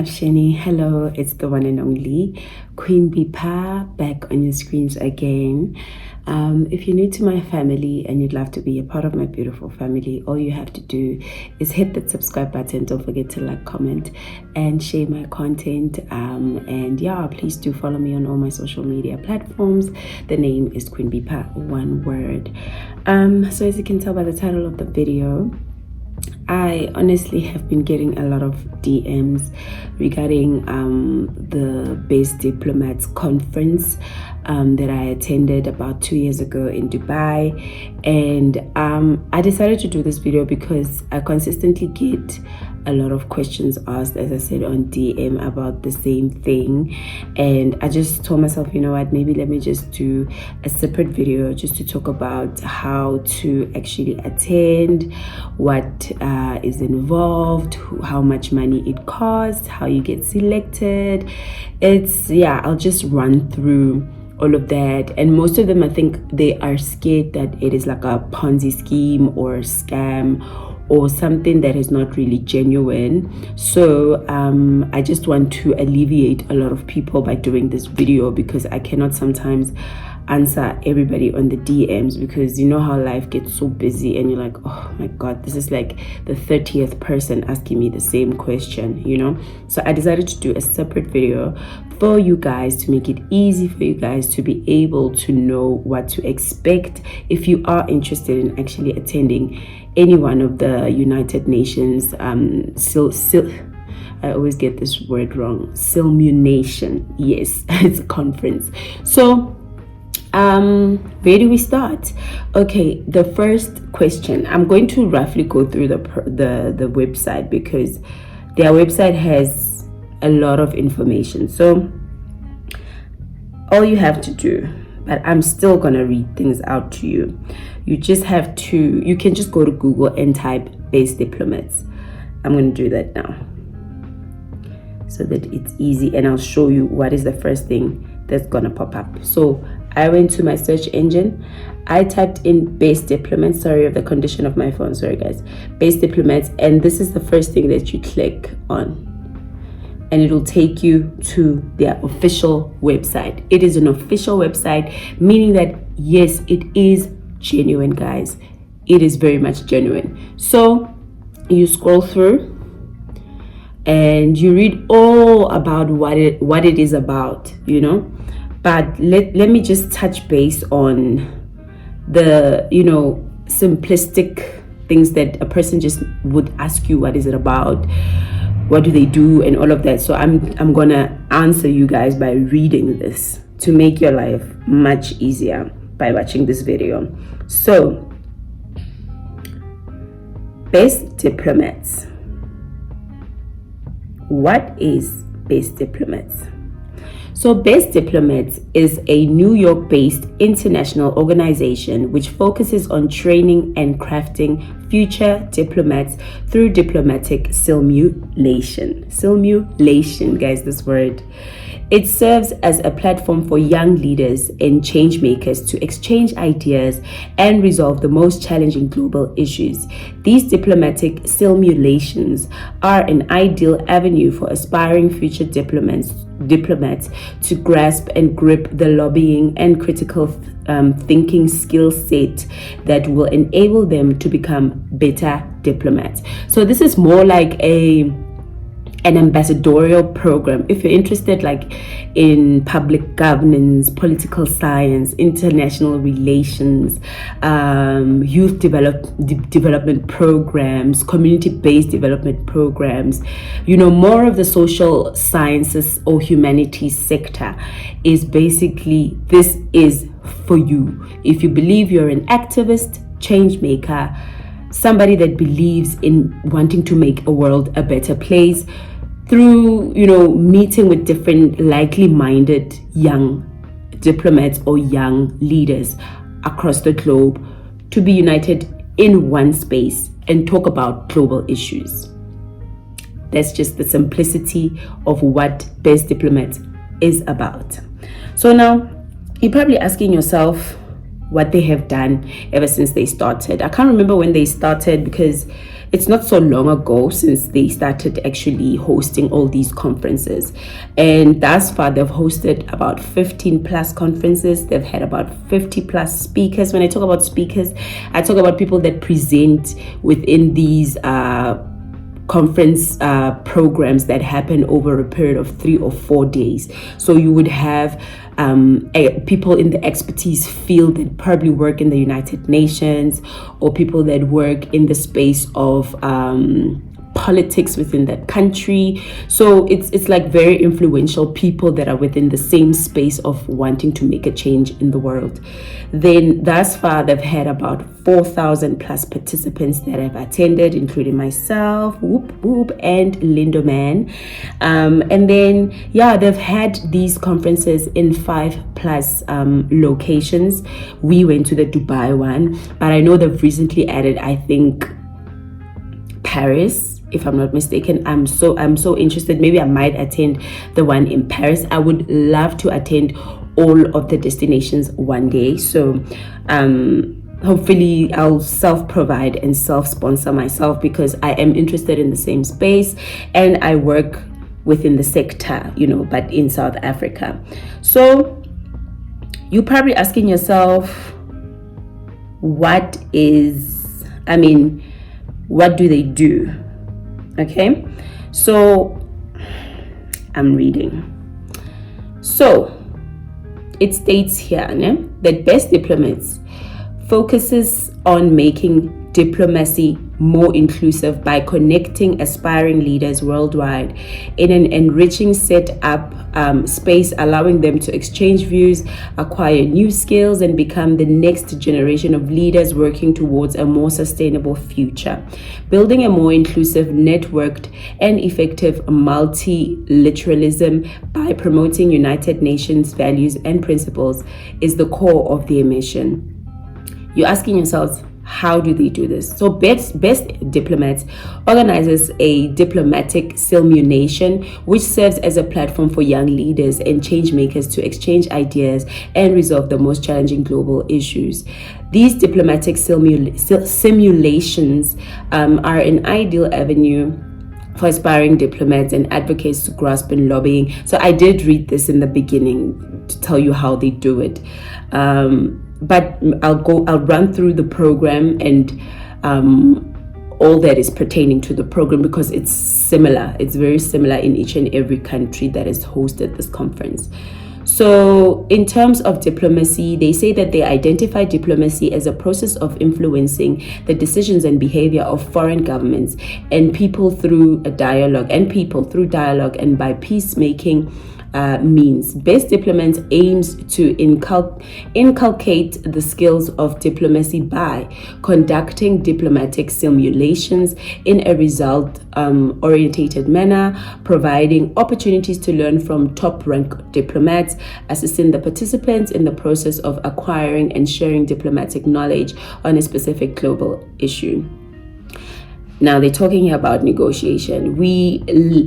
Shani. Hello, it's the one and only Queen Beepa back on your screens again. If you're new to my family and you'd love to be a part of my beautiful family, all you have to do is hit that subscribe button. Don't forget to like, comment, and share my content. And yeah, please do follow me on all my social media platforms. The name is Queen Beepa, one word. So as you can tell by the title of the video, I honestly have been getting a lot of DMs regarding the Best Diplomats Conference that I attended about 2 years ago in Dubai. And I decided to do this video because I consistently get a lot of questions asked, as I said, on DM about the same thing. And I just told myself, you know what, maybe let me just do a separate video just to talk about how to actually attend, what is involved, how much money it costs, how you get selected. I'll just run through all of that. And most of them, I think they are scared that it is like a Ponzi scheme or scam or something that is not really genuine. So I just want to alleviate a lot of people by doing this video, because I cannot sometimes answer everybody on the DMs, because you know how life gets so busy and you're like, oh my god, this is like the 30th person asking me the same question, you know. So I decided to do a separate video for you guys to make it easy for you guys to be able to know what to expect if you are interested in actually attending any one of the United Nations I always get this word wrong, Silmunation. Yes, it's a conference. So where do we start? Okay, the first question, I'm going to roughly go through the website, because their website has a lot of information. So all you have to do, but I'm still gonna read things out to you, you can just go to Google and type Best Diplomats. I'm gonna do that now so that it's easy, and I'll show you what is the first thing that's gonna pop up. So I went to my search engine, I typed in Best Diplomats, sorry of the condition of my phone, sorry guys, Best Diplomats, and this is the first thing that you click on, and it'll take you to their official website. It is an official website, meaning that yes, it is genuine, guys. It is very much genuine. So you scroll through and you read all about what it is about, you know. But let me just touch base on the, you know, simplistic things that a person just would ask you, what is it about, what do they do, and all of that. So I'm gonna answer you guys by reading this to make your life much easier by watching this video. So Best Diplomats. What is Best Diplomats? So Best Diplomats is a New York-based international organization which focuses on training and crafting future diplomats through diplomatic simulation. Simulation, guys, this word. It serves as a platform for young leaders and change makers to exchange ideas and resolve the most challenging global issues. These diplomatic simulations are an ideal avenue for aspiring future diplomats to grasp and grip the lobbying and critical thinking skill set that will enable them to become better diplomats. So this is more like an ambassadorial program. If you're interested like in public governance, political science, international relations, youth development programs, community-based development programs, you know, more of the social sciences or humanities sector is basically, this is for you. If you believe you're an activist, change maker, somebody that believes in wanting to make a world a better place, through, you know, meeting with different likely-minded young diplomats or young leaders across the globe to be united in one space and talk about global issues. That's just the simplicity of what Best Diplomats is about. So now you're probably asking yourself what they have done ever since they started. I can't remember when they started, because it's not so long ago since they started actually hosting all these conferences, and thus far they've hosted about 15 plus conferences. They've had about 50 plus speakers. When I talk about speakers, I talk about people that present within these conference programs that happen over a period of 3 or 4 days. So you would have people in the expertise field that probably work in the United Nations, or people that work in the space of politics within that country. So it's like very influential people that are within the same space of wanting to make a change in the world. Then thus far they've had about 4,000 plus participants that have attended, including myself, and Lindo Man. And then they've had these conferences in 5 plus locations. We went to the Dubai one, but I know they've recently added, I think, Paris, if I'm not mistaken. I'm so interested. Maybe I might attend the one in Paris. I would love to attend all of the destinations one day. So hopefully I'll self-provide and self-sponsor myself, because I am interested in the same space and I work within the sector, but in South Africa. So you're probably asking yourself, what do they do? Okay, so I'm reading. So it states here that Best Diplomats focuses on making diplomacy more inclusive by connecting aspiring leaders worldwide in an enriching setup space, allowing them to exchange views, acquire new skills, and become the next generation of leaders working towards a more sustainable future. Building a more inclusive, networked, and effective multilateralism by promoting United Nations values and principles is the core of their mission. You're asking yourselves, how do they do this? So Best Diplomats organizes a diplomatic simulation, which serves as a platform for young leaders and change makers to exchange ideas and resolve the most challenging global issues. These diplomatic simulations are an ideal avenue for aspiring diplomats and advocates to grasp in lobbying. So I did read this in the beginning to tell you how they do it. But I'll run through the program and all that is pertaining to the program, because it's similar. It's very similar in each and every country that has hosted this conference. So in terms of diplomacy, they say that they identify diplomacy as a process of influencing the decisions and behavior of foreign governments and people through dialogue and by peacemaking means. Best Diplomats aims to inculcate the skills of diplomacy by conducting diplomatic simulations in a result-orientated manner, providing opportunities to learn from top-ranked diplomats, assisting the participants in the process of acquiring and sharing diplomatic knowledge on a specific global issue. Now they're talking here about negotiation. We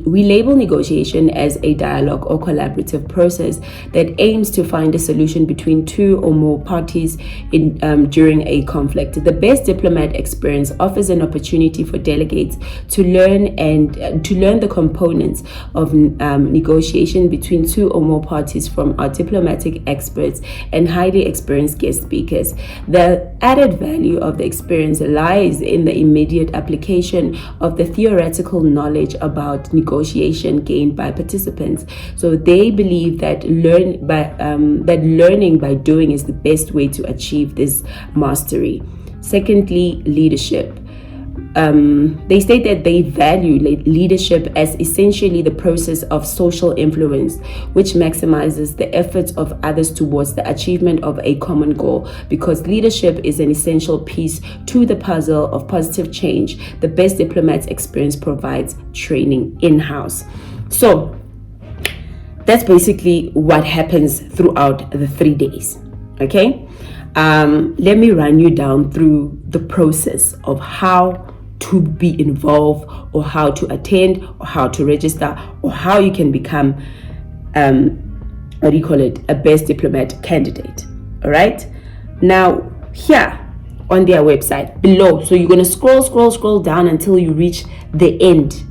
label negotiation as a dialogue or collaborative process that aims to find a solution between two or more parties during a conflict. The Best Diplomat experience offers an opportunity for delegates to learn the components of negotiation between two or more parties from our diplomatic experts and highly experienced guest speakers. The added value of the experience lies in the immediate application of the theoretical knowledge about negotiation gained by participants. So they believe that learning by doing is the best way to achieve this mastery. Secondly, leadership. They state that they value leadership as essentially the process of social influence, which maximizes the efforts of others towards the achievement of a common goal. Because leadership is an essential piece to the puzzle of positive change, the Best Diplomats experience provides training in-house. So that's basically what happens throughout the 3 days. Okay, let me run you down through the process of how to be involved, or how to attend, or how to register, or how you can become a Best Diplomat candidate. All right, now here on their website below. So you're going to scroll down until you reach the end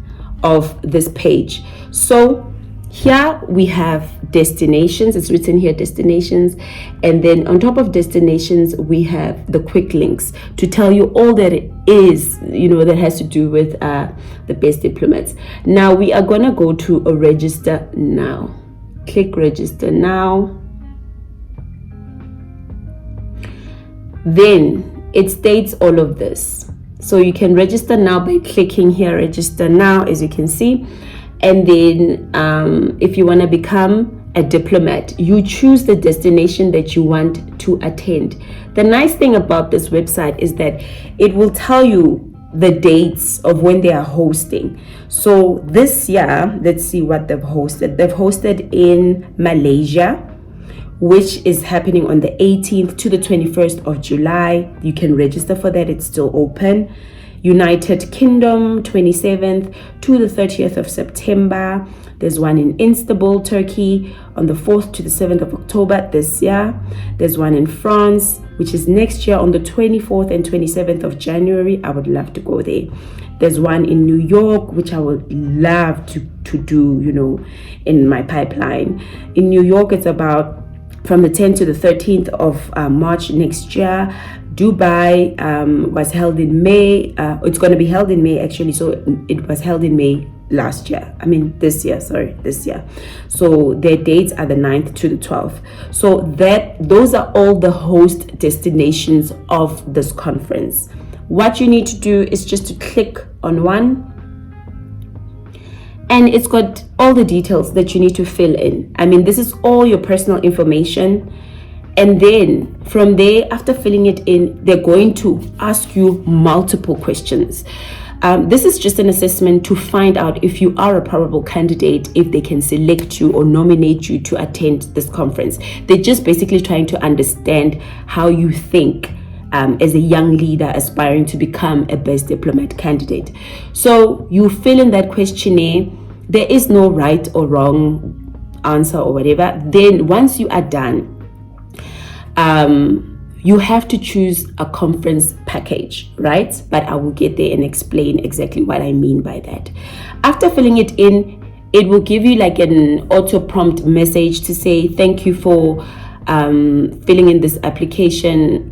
of this page. So here we have destinations. It's written here, destinations, and then on top of destinations we have the quick links to tell you all that it is, that has to do with the best diplomats. Now we are going to go to a register now. Click register now. Then it states all of this, so you can register now by clicking here, register now, as you can see. And then if you want to become a diplomat, you choose the destination that you want to attend. The nice thing about this website is that it will tell you the dates of when they are hosting. So this year, let's see what they've hosted. They've hosted in Malaysia, which is happening on the 18th to the 21st of July. You can register for that, it's still open. United Kingdom, 27th to the 30th of September. There's one in Istanbul, Turkey, on the 4th to the 7th of October this year. There's one in France, which is next year on the 24th and 27th of January. I would love to go there. There's one in New York, which I would love to do, in my pipeline. In New York, it's about from the 10th to the 13th of March next year. Dubai was held in May. It's going to be held in May, actually. So it was held in May this year. So their dates are the 9th to the 12th. So those are all the host destinations of this conference. What you need to do is just to click on one, and it's got all the details that you need to fill in. This is all your personal information. And then from there, after filling it in, they're going to ask you multiple questions. This is just an assessment to find out if you are a probable candidate, if they can select you or nominate you to attend this conference. They're just basically trying to understand how you think as a young leader aspiring to become a best diplomat candidate. So you fill in that questionnaire. There is no right or wrong answer or whatever. Then once you are done, you have to choose a conference package, right? But I will get there and explain exactly what I mean by that. After filling it in, it will give you like an auto prompt message to say thank you for filling in this application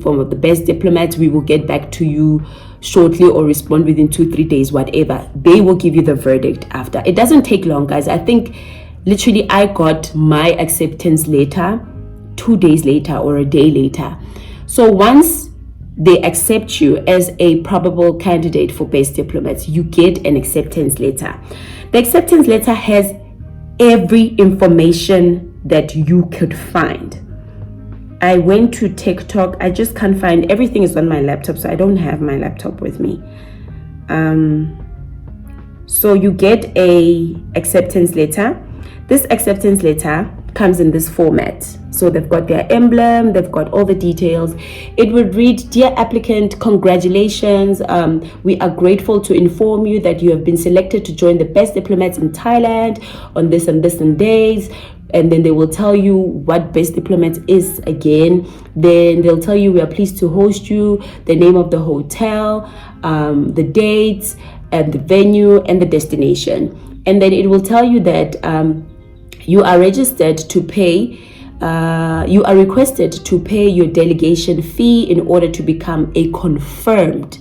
for the best diplomats. We will get back to you shortly or respond within 2-3 days, whatever. They will give you the verdict after. It doesn't take long, guys. I think literally I got my acceptance letter 2 days later or a day later. So once they accept you as a probable candidate for best diplomats, you get an acceptance letter. The acceptance letter has every information that you could find. I went to TikTok. I just can't find, everything is on my laptop, so I don't have my laptop with me. So you get a acceptance letter. This acceptance letter comes in this format. So they've got their emblem, they've got all the details. It would read, dear applicant, congratulations. We are grateful to inform you that you have been selected to join the best diplomats in Thailand on this and this and days. And then they will tell you what best diplomats is again. Then they'll tell you we are pleased to host you, the name of the hotel, the dates, and the venue and the destination. And then it will tell you that you are registered to pay, you are requested to pay your delegation fee in order to become a confirmed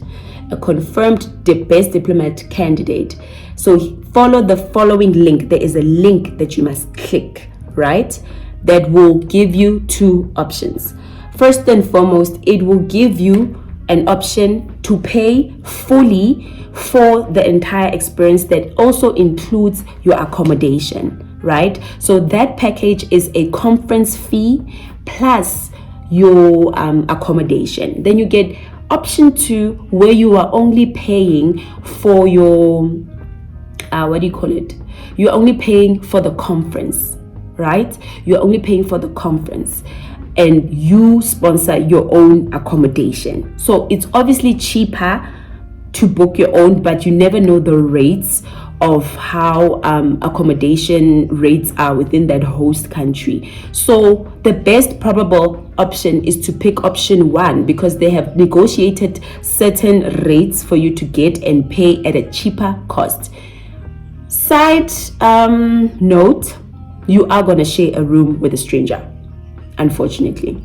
best diplomat candidate. So follow the following link. There is a link that you must click, right? That will give you two options. First and foremost, it will give you an option to pay fully for the entire experience that also includes your accommodation, right? So that package is a conference fee plus your accommodation. Then you get option 2, where you are only paying for your you're only paying for the conference, right? You're only paying for the conference and you sponsor your own accommodation. So it's obviously cheaper to book your own, but you never know the rates of how accommodation rates are within that host country. So the best probable option is to pick option 1, because they have negotiated certain rates for you to get and pay at a cheaper cost. Side note, you are going to share a room with a stranger, unfortunately.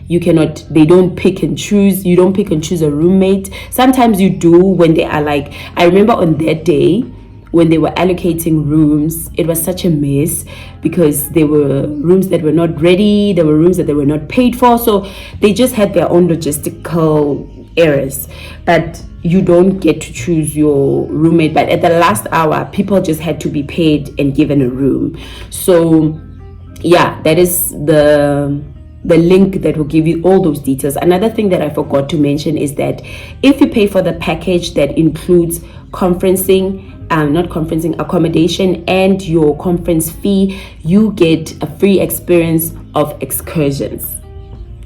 You cannot, they don't pick and choose. You don't pick and choose a roommate. Sometimes you do when they are like, I remember on that day when they were allocating rooms, it was such a mess because there were rooms that were not ready. There were rooms that they were not paid for. So they just had their own logistical errors. But you don't get to choose your roommate. But at the last hour, people just had to be paid and given a room. So yeah, that is the link that will give you all those details. Another thing that I forgot to mention is that if you pay for the package that includes accommodation and your conference fee, you get a free experience of excursions.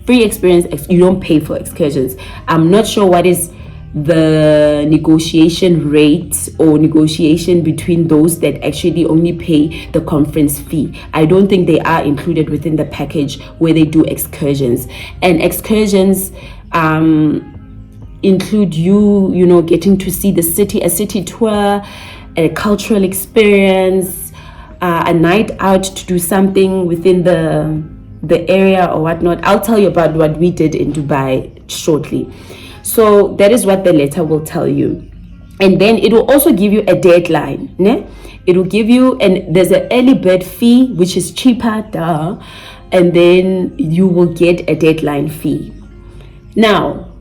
Free experience, you don't pay for excursions. I'm not sure what is the negotiation rate or negotiation between those that actually only pay the conference fee. I don't think they are included within the package where they do excursions. And excursions include you know, getting to see the city, a city tour, a cultural experience, a night out to do something within the area or whatnot. I'll tell you about what we did in Dubai shortly. So that is what the letter will tell you. And then it will also give you a deadline. Ne? It will give you, and there's an early bird fee, which is cheaper, duh. And then you will get a deadline fee. Now,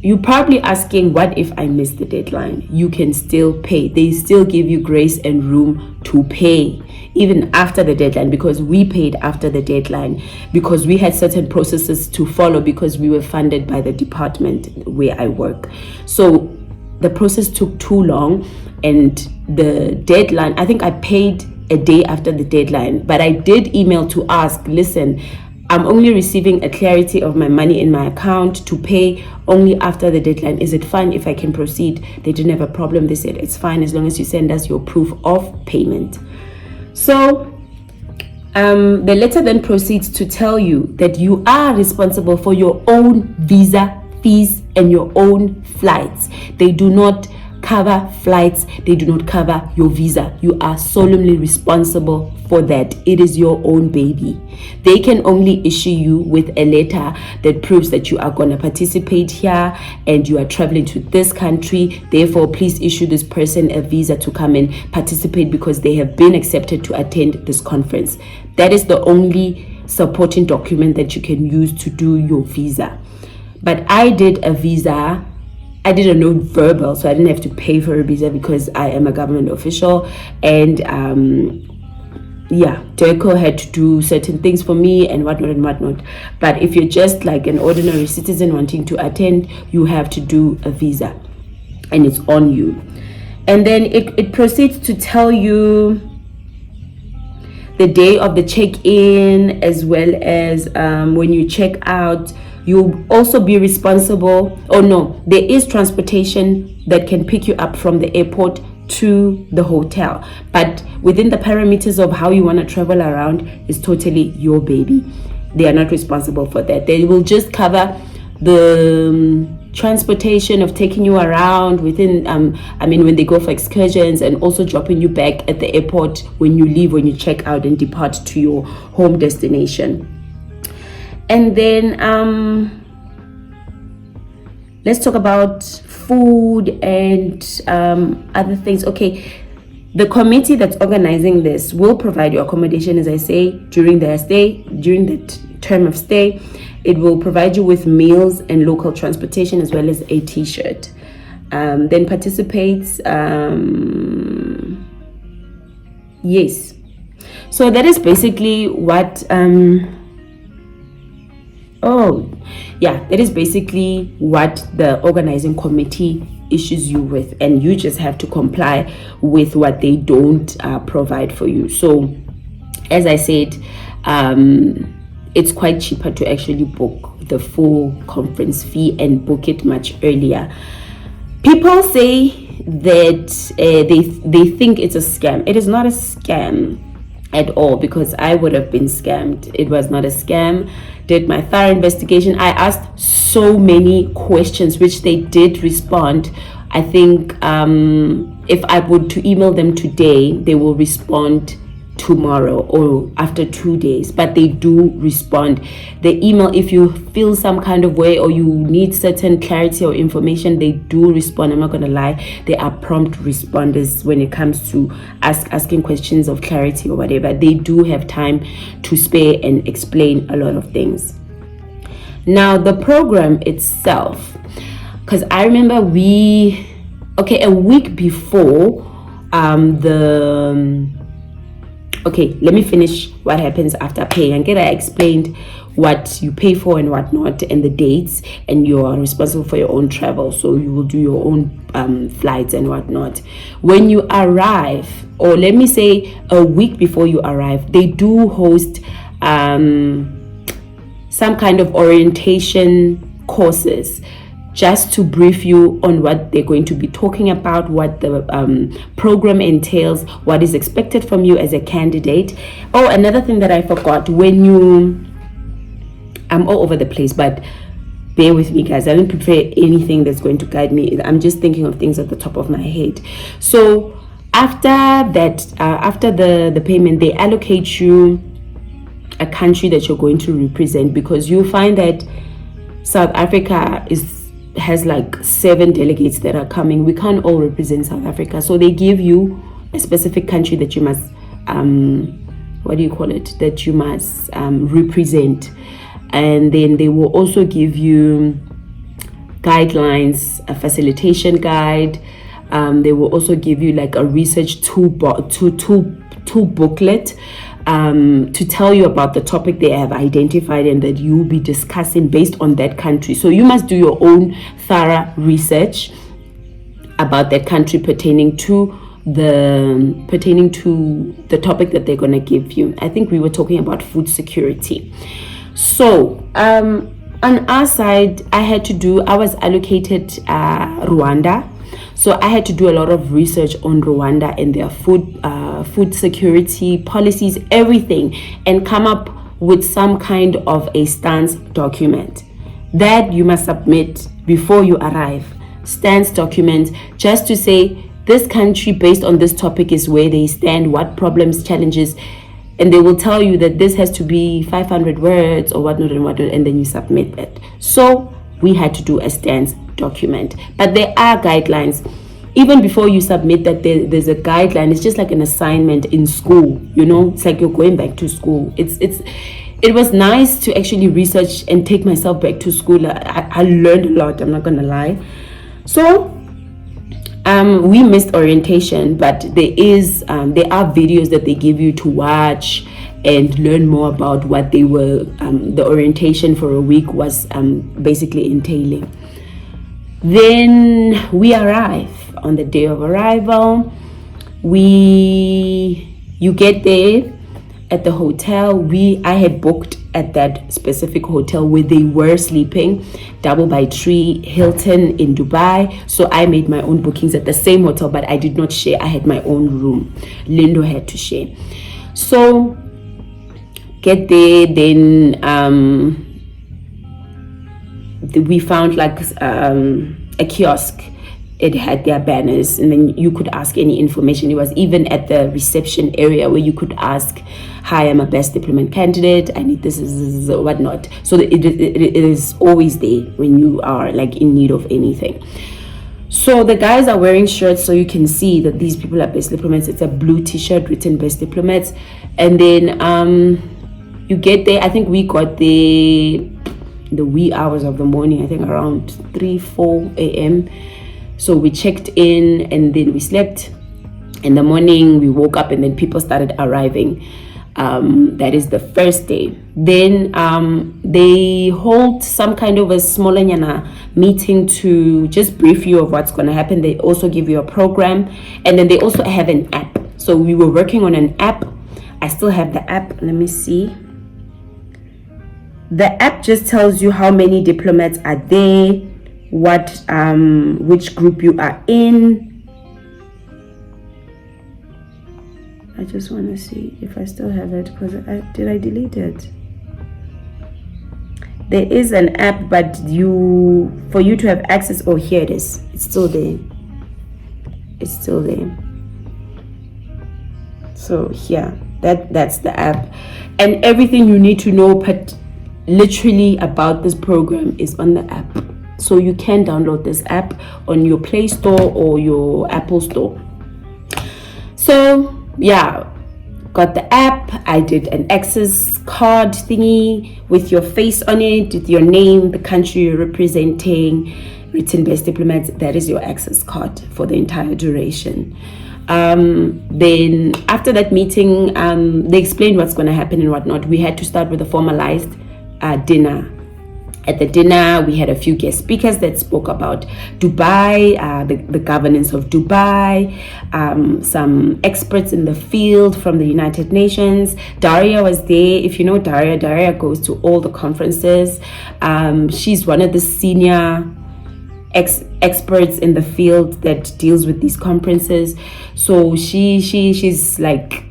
you're probably asking, what if I miss the deadline? You can still pay. They still give you grace and room to pay even after the deadline, because we paid after the deadline because we had certain processes to follow because we were funded by the department where I work. So the process took too long, and the deadline, I think I paid a day after the deadline, but I did email to ask, listen, I'm only receiving a clarity of my money in my account to pay only after the deadline. Is it fine if I can proceed? They didn't have a problem. They said it's fine as long as you send us your proof of payment. So the letter then proceeds to tell you that you are responsible for your own visa fees and your own flights. They do not cover flights. They do not cover your visa. You are solemnly responsible for that. It is your own baby. They can only issue you with a letter that proves that you are going to participate here and you are traveling to this country. Therefore, please issue this person a visa to come and participate because they have been accepted to attend this conference. That is the only supporting document that you can use to do your visa. But I did a visa. I did a note verbal, so I didn't have to pay for a visa because I am a government official. And DIRCO had to do certain things for me and whatnot. But if you're just like an ordinary citizen wanting to attend, you have to do a visa and it's on you. And then it proceeds to tell you the day of the check-in as well as when you check out. You'll also be responsible, there is transportation that can pick you up from the airport to the hotel, but within the parameters of how you want to travel around is totally your baby. They are not responsible for that. They will just cover the transportation of taking you around within when they go for excursions, and also dropping you back at the airport when you leave, when you check out and depart to your home destination. And then let's talk about food and other things. Okay, the committee that's organizing this will provide you accommodation, as I say, during their stay, during the term of stay. It will provide you with meals and local transportation as well as a t-shirt. Then participates, yes. So that is basically what that is basically what the organizing committee issues you with, and you just have to comply with what they don't provide for you. So as I said, it's quite cheaper to actually book the full conference fee and book it much earlier. People say that they think it's a scam. It is not a scam at all, because I would have been scammed. It was not a scam. Did my thorough investigation. I asked so many questions, which they did respond. I think if I would to email them today, they will respond tomorrow or after 2 days, but they do respond. The email, if you feel some kind of way or you need certain clarity or information, they do respond. I'm not gonna lie, they are prompt responders when it comes to asking questions of clarity or whatever. They do have time to spare and explain a lot of things. Now the program itself, because I remember a week before okay, let me finish what happens after paying. And I explained what you pay for and what not, and the dates, and you are responsible for your own travel. So you will do your own flights and whatnot. When you arrive, or let me say a week before you arrive, they do host some kind of orientation courses, just to brief you on what they're going to be talking about, what the program entails, what is expected from you as a candidate. Oh, another thing that I forgot, I'm all over the place, but bear with me, guys. I didn't prepare anything that's going to guide me. I'm just thinking of things at the top of my head. So after that, after the payment, they allocate you a country that you're going to represent, because you'll find that South Africa has like 7 delegates that are coming. We can't all represent South Africa, so they give you a specific country that you must that you must represent. And then they will also give you guidelines, a facilitation guide. They will also give you like a research tool booklet to tell you about the topic they have identified and that you will be discussing based on that country. So you must do your own thorough research about that country pertaining to the topic that they're going to give you. I think we were talking about food security. So on our side, I was allocated Rwanda. So I had to do a lot of research on Rwanda and their food security policies, everything, and come up with some kind of a stance document that you must submit before you arrive. Stance document, just to say this country based on this topic is where they stand, what problems, challenges, and they will tell you that this has to be 500 words or whatnot and whatnot, and then you submit that. So we had to do a stance document, but there are guidelines. Even before you submit that, there's a guideline. It's just like an assignment in school, it's like you're going back to school. It was nice to actually research and take myself back to school. I learned a lot, I'm not gonna lie. So we missed orientation, but there are videos that they give you to watch and learn more about what they were the orientation for a week was basically entailing. Then we arrive. On the day of arrival, you get there at the hotel. I had booked at that specific hotel where they were sleeping, Double by Tree Hilton in Dubai. So I made my own bookings at the same hotel, but I did not share. I had my own room. Lindo had to share. So get there, then we found like a kiosk. It had their banners, and then you could ask any information. It was even at the reception area where you could ask, hi, I'm a best diplomat candidate, I need this, whatnot. So it is always there when you are like in need of anything. So the guys are wearing shirts so you can see that these people are best diplomats. It's a blue t-shirt written best diplomats. And then you get there. I think we got the wee hours of the morning, I think around 3-4 a.m. So we checked in and then we slept. In the morning we woke up and then people started arriving. That is the first day. Then they hold some kind of a smaller meeting to just brief you of what's going to happen. They also give you a program, and then they also have an app. So we were working on an app. I still have the app. Let me see. The app just tells you how many diplomats are there, which group you are in, I just want to see if I still have it, because did I delete it? There is an app, but for you to have access, oh, here it is. It's still there. It's still there. So here, that's the app, and everything you need to know literally about this program is on the app. So you can download this app on your Play Store or your Apple Store. So yeah, got the app. I did an access card thingy with your face on it, with your name, the country you're representing, written best diplomats. That is your access card for the entire duration. Then after that meeting, they explained what's going to happen and whatnot. We had to start with a formalized dinner. At the dinner, we had a few guest speakers that spoke about Dubai, the governance of Dubai, some experts in the field from the United Nations. Daria was there. If you know Daria goes to all the conferences. She's one of the senior experts in the field that deals with these conferences. So she's like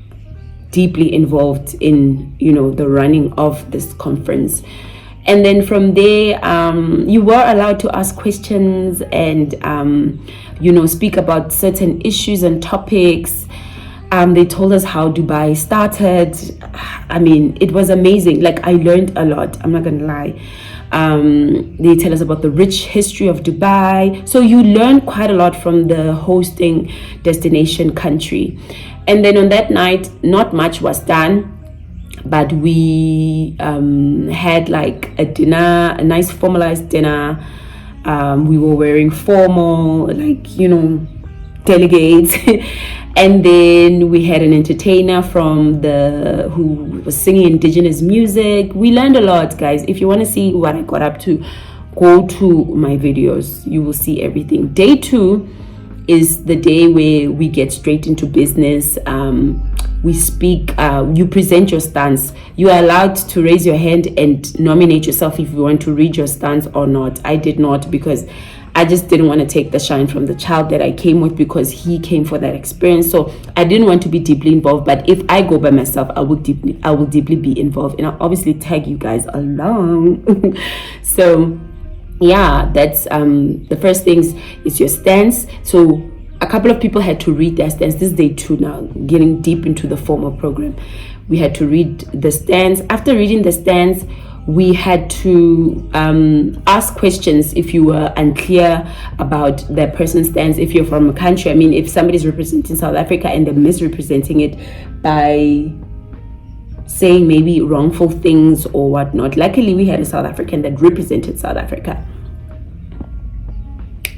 deeply involved in, the running of this conference. And then from there, you were allowed to ask questions and, speak about certain issues and topics. They told us how Dubai started. I mean, it was amazing. Like, I learned a lot. I'm not going to lie. They tell us about the rich history of Dubai. So you learn quite a lot from the hosting destination country. And then on that night, not much was done. But we had like a dinner, a nice formalized dinner. We were wearing formal, delegates. And then we had an entertainer who was singing indigenous music. We learned a lot, guys. If you want to see what I got up to, go to my videos. You will see everything. Day 2 is the day where we get straight into business. We speak, you present your stance. You are allowed to raise your hand and nominate yourself if you want to read your stance or not. I did not, because I just didn't want to take the shine from the child that I came with, because he came for that experience. So I didn't want to be deeply involved. But if I go by myself, I will deeply be involved, and I'll obviously tag you guys along. So yeah, that's the first things is your stance. So a couple of people had to read their stance. This is day 2 now, getting deep into the formal program. We had to read the stance. After reading the stance, we had to ask questions if you were unclear about that person's stance. If you're from a country, I mean, if somebody's representing South Africa and they're misrepresenting it by saying maybe wrongful things or whatnot. Luckily, we had a South African that represented South Africa.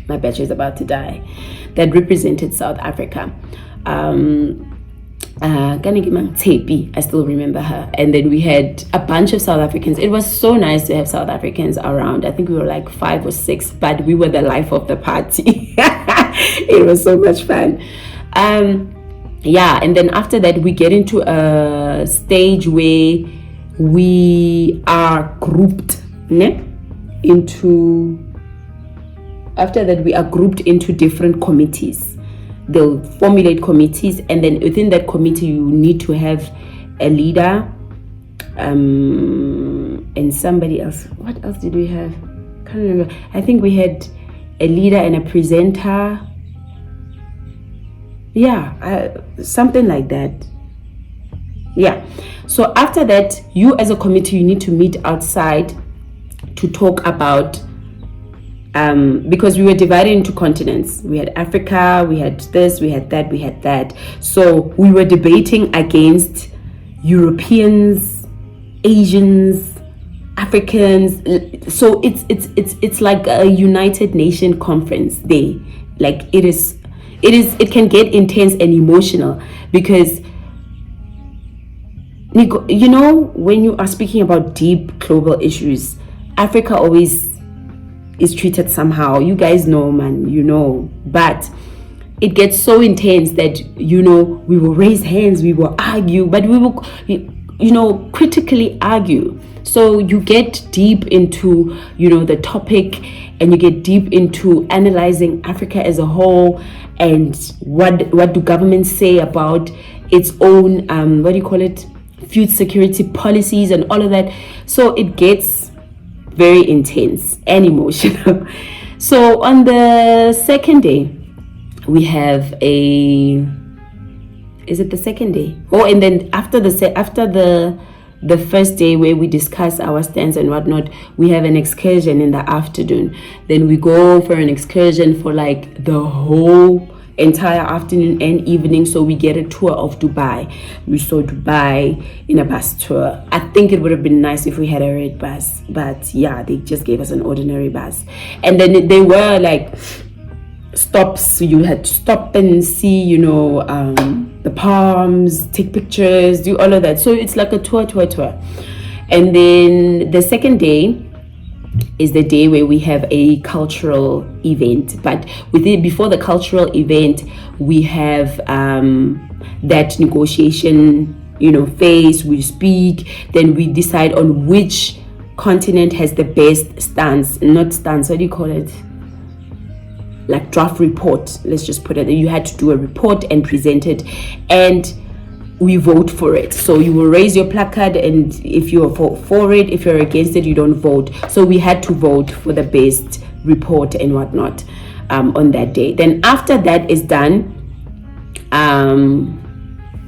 My battery is about to die. That represented South Africa. I still remember her. And then we had a bunch of South Africans. It was so nice to have South Africans around. I think we were like 5 or 6, but we were the life of the party. It was so much fun. And then after that, we get into a stage where we are grouped after that, we are grouped into different committees. They'll formulate committees, and then within that committee, you need to have a leader and somebody else. What else did we have? Can't remember. I think we had a leader and a presenter. Yeah, something like that. Yeah. So after that, you as a committee, you need to meet outside to talk about, because we were divided into continents. We had Africa, we had this, we had that, we had that. So we were debating against Europeans, Asians, Africans. So it's like a United Nations conference day. Like it can get intense and emotional, because when you are speaking about deep global issues, Africa always is treated somehow. You guys know, man, but it gets so intense that, we will raise hands, we will argue, but we will, critically argue. So you get deep into, the topic, and you get deep into analyzing Africa as a whole, and what do governments say about its own what do you call it, food security policies and all of that. So it gets very intense and emotional. So on the second day, we have is it the second day? Oh, and then after the first day where we discuss our stance and whatnot, we have an excursion in the afternoon. Then we go for an excursion for like the whole entire afternoon and evening. So we get a tour of Dubai. We saw Dubai in a bus tour. I think it would have been nice if we had a red bus, but yeah, they just gave us an ordinary bus. And then they were like stops, so you had to stop and see, you know, the palms, take pictures, do all of that. So it's like a tour. And then the second day is the day where we have a cultural event, but before the cultural event, we have that negotiation, you know, phase. We speak, then we decide on which continent has the best stance, not stance, what do you call it, like draft report, let's just put it. You had to do a report and present it, and we vote for it. So you will raise your placard, and if you're for it, if you're against it, you don't vote. So we had to vote for the best report and whatnot on that day. Then after that is done,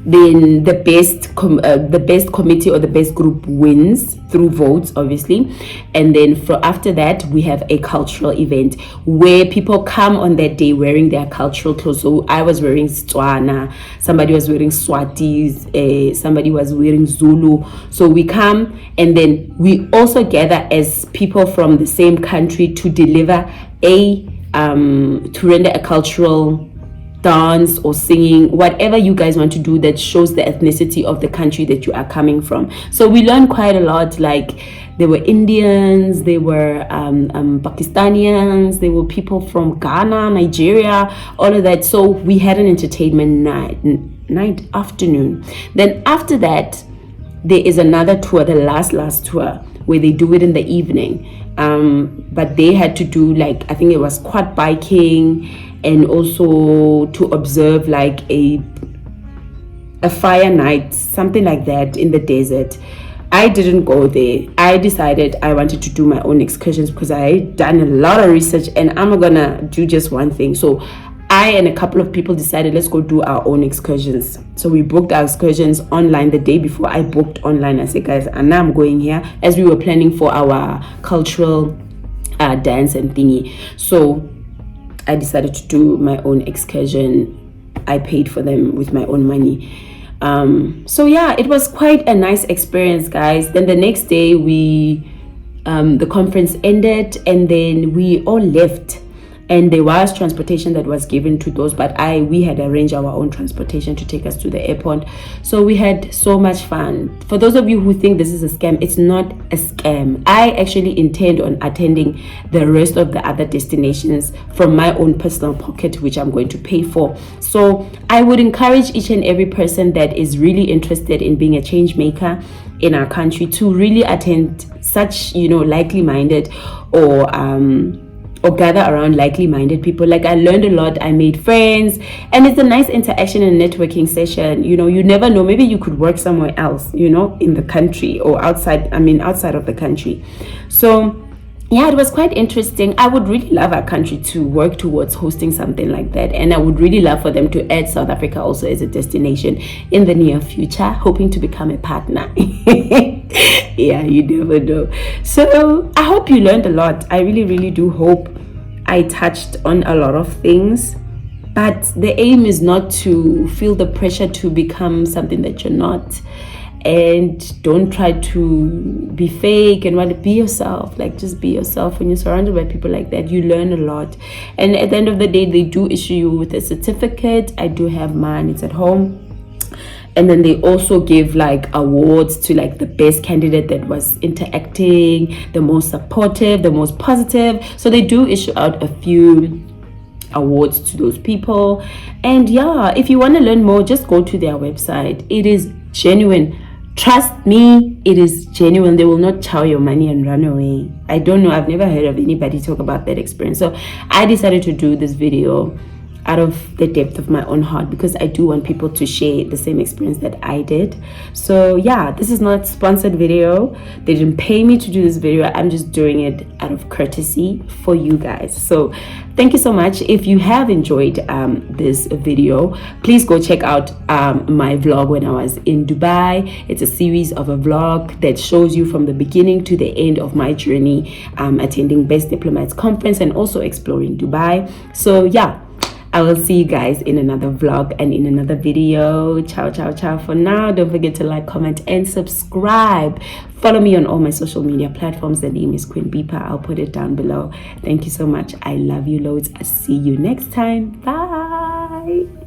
then the best committee or the best group wins through votes, obviously. And then after that, we have a cultural event where people come on that day wearing their cultural clothes. So I was wearing Tswana, somebody was wearing Swatis, somebody was wearing Zulu. So we come, and then we also gather as people from the same country to deliver to render a cultural dance or singing, whatever you guys want to do that shows the ethnicity of the country that you are coming from. So we learned quite a lot. Like there were Indians, there were Pakistanians, there were people from Ghana, Nigeria, all of that. So we had an entertainment afternoon. Then after that, there is another tour, the last tour, where they do it in the evening. But they had to do, like, I think it was quad biking, and also to observe like a fire night, something like that in the desert. I didn't go there. I decided I wanted to do my own excursions because I had done a lot of research, and I'm not gonna do just one thing. So I and a couple of people decided, let's go do our own excursions. So we booked our excursions online the day before. I booked online. I said, guys, and now I'm going here, as we were planning for our cultural dance and thingy. So I decided to do my own excursion. I paid for them with my own money. So yeah, it was quite a nice experience, guys. Then the next day the conference ended, and then we all left. And there was transportation that was given to those, but we had arranged our own transportation to take us to the airport. So we had so much fun. For those of you who think this is a scam, it's not a scam. I actually intend on attending the rest of the other destinations from my own personal pocket, which I'm going to pay for. So I would encourage each and every person that is really interested in being a change maker in our country to really attend such, you know, likely-minded or gather around likely-minded people. Like, I learned a lot, I made friends, and it's a nice interaction and networking session. You know, you never know, maybe you could work somewhere else, you know, in the country or outside of the country. So yeah, it was quite interesting. I would really love our country to work towards hosting something like that, and I would really love for them to add South Africa also as a destination in the near future, hoping to become a partner. Yeah, you never know. So I hope you learned a lot. I really do hope I touched on a lot of things, but the aim is not to feel the pressure to become something that you're not. And don't try to be fake and want to be yourself. Like, just be yourself. When you're surrounded by people like that, you learn a lot. And at the end of the day, they do issue you with a certificate. I do have mine, it's at home. And then they also give like awards to like the best candidate that was interacting, the most supportive, the most positive. So they do issue out a few awards to those people. And yeah, if you want to learn more, just go to their website. It is genuine. Trust me, it is genuine. They will not chow your money and run away. I don't know, I've never heard of anybody talk about that experience. So I decided to do this video out of the depth of my own heart, because I do want people to share the same experience that I did. So yeah, this is not a sponsored video. They didn't pay me to do this video. I'm just doing it out of courtesy for you guys. So thank you so much. If you have enjoyed this video, please go check out my vlog when I was in Dubai. It's a series of a vlog that shows you from the beginning to the end of my journey attending Best Diplomats Conference and also exploring Dubai. So yeah, I will see you guys in another vlog and in another video. Ciao, ciao, ciao for now. Don't forget to like, comment, and subscribe. Follow me on all my social media platforms. The name is Queen Beepa. I'll put it down below. Thank you so much. I love you loads. I'll see you next time. Bye.